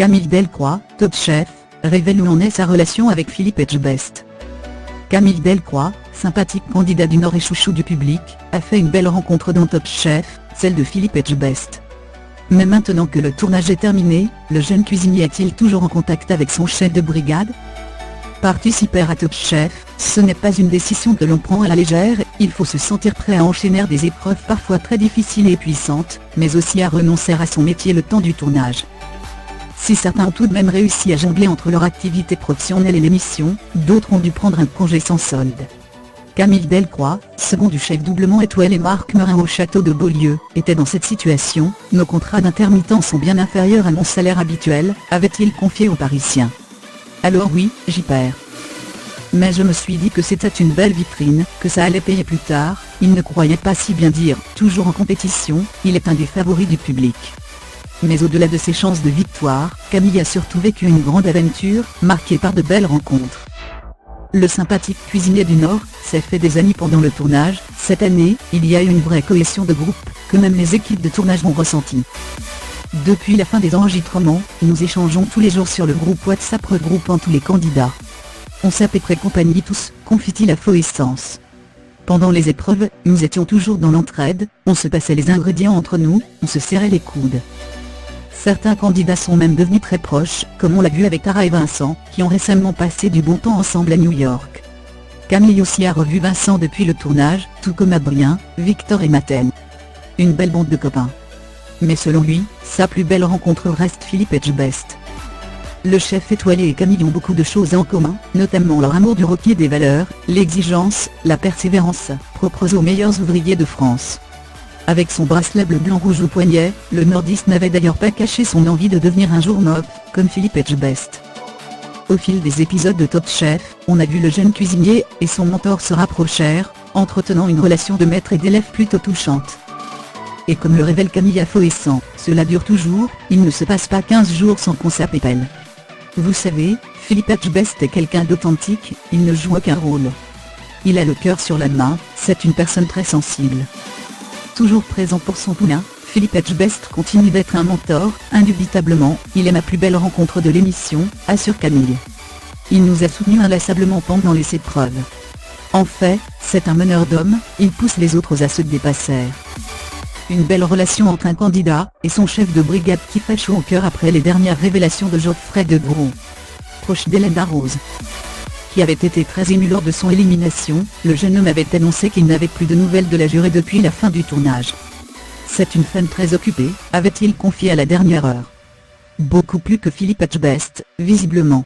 Camille Delcroix, Top Chef, révèle où en est sa relation avec Philippe Etchebest. Camille Delcroix, sympathique candidat du Nord et chouchou du public, a fait une belle rencontre dans Top Chef, celle de Philippe Etchebest. Mais maintenant que le tournage est terminé, le jeune cuisinier est-il toujours en contact avec son chef de brigade? Participer à Top Chef, ce n'est pas une décision que l'on prend à la légère, il faut se sentir prêt à enchaîner des épreuves parfois très difficiles et puissantes, mais aussi à renoncer à son métier le temps du tournage. Si certains ont tout de même réussi à jongler entre leur activité professionnelle et l'émission, d'autres ont dû prendre un congé sans solde. Camille Delcroix, second du chef doublement étoilé Marc Merin au château de Beaulieu, était dans cette situation. Nos contrats d'intermittent sont bien inférieurs à mon salaire habituel, avait-il confié aux Parisiens. Alors oui, j'y perds. Mais je me suis dit que c'était une belle vitrine, que ça allait payer plus tard. Il ne croyait pas si bien dire. Toujours en compétition, il est un des favoris du public. Mais au-delà de ses chances de victoire, Camille a surtout vécu une grande aventure, marquée par de belles rencontres. Le sympathique cuisinier du Nord s'est fait des amis pendant le tournage. Cette année, il y a eu une vraie cohésion de groupe, que même les équipes de tournage ont ressenti. Depuis la fin des enregistrements, nous échangeons tous les jours sur le groupe WhatsApp regroupant tous les candidats. On s'appelle compagnie tous, confie-t-il à Faux Essence. Pendant les épreuves, nous étions toujours dans l'entraide, on se passait les ingrédients entre nous, on se serrait les coudes. Certains candidats sont même devenus très proches, comme on l'a vu avec Tara et Vincent, qui ont récemment passé du bon temps ensemble à New York. Camille aussi a revu Vincent depuis le tournage, tout comme Adrien, Victor et Mathène. Une belle bande de copains. Mais selon lui, sa plus belle rencontre reste Philippe Etchebest. Le chef étoilé et Camille ont beaucoup de choses en commun, notamment leur amour du rock et des valeurs, l'exigence, la persévérance, propres aux meilleurs ouvriers de France. Avec son bracelet bleu-blanc-rouge au poignet, le nordiste n'avait d'ailleurs pas caché son envie de devenir un jour noble, comme Philippe Etchebest. Au fil des épisodes de Top Chef, on a vu le jeune cuisinier et son mentor se rapprochèrent, entretenant une relation de maître et d'élève plutôt touchante. Et comme le révèle Camille à Faux et Sang, cela dure toujours, il ne se passe pas 15 jours sans qu'on s'appelle. Vous savez, Philippe Etchebest est quelqu'un d'authentique, il ne joue aucun rôle. Il a le cœur sur la main, c'est une personne très sensible. Toujours présent pour son poulain, Philippe Etchebest continue d'être un mentor, indubitablement, il est ma plus belle rencontre de l'émission, assure Camille. Il nous a soutenus inlassablement pendant les épreuves. En fait, c'est un meneur d'hommes, il pousse les autres à se dépasser. Une belle relation entre un candidat et son chef de brigade qui fait chaud au cœur après les dernières révélations de Geoffrey de Gros. Proche d'Hélène Darroze, qui avait été très ému lors de son élimination, le jeune homme avait annoncé qu'il n'avait plus de nouvelles de la jurée depuis la fin du tournage. C'est une femme très occupée, avait-il confié à la dernière heure. Beaucoup plus que Philippe Etchebest, visiblement.